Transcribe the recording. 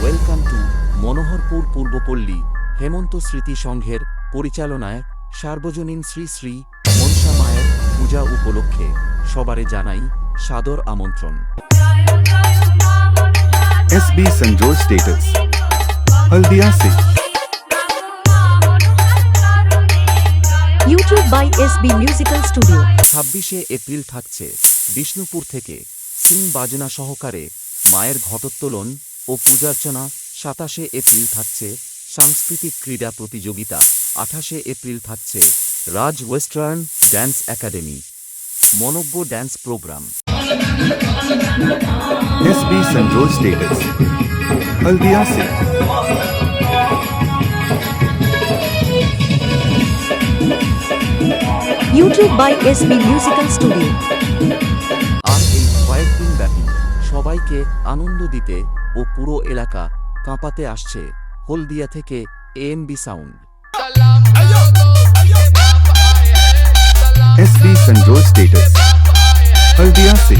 Welcome to Manoharpur Purbapalli হেমন্ত স্মৃতি সংঘের পরিচালনায় সার্বজনীন শ্রী শ্রী মনসা মায়ের পূজা উপলক্ষে সবারে জানাই সাদর আমন্ত্রণ। SB संजोर स्टेटस हल्दिया से YouTube by SB Musical Studio। 26 April থাকছে বিষ্ণুপুর থেকে সিং বাজনা সহকারে মায়ের ঘটোত্তোলন ও পূজার্চনা। 27 এপ্রিল থাকছে সাংস্কৃতিক ক্রীড়া প্রতিযোগিতা। 28 এপ্রিল থাকছে রাজ ওয়েস্টার্ন ড্যান্স একাডেমি মনজ্ঞ ড্যান্স প্রোগ্রাম। SB संजोर स्टेटस हल्दिया से YouTube by SB Musical Studio। আর এই কয়েকদিন ব্যাপী সবাইকে আনন্দ দিতে ও পুরো এলাকা কাঁপাতে আসছে হলদিয়া থেকে AMB সাউন্ড। SB संजोर स्टेटस हल्दिया से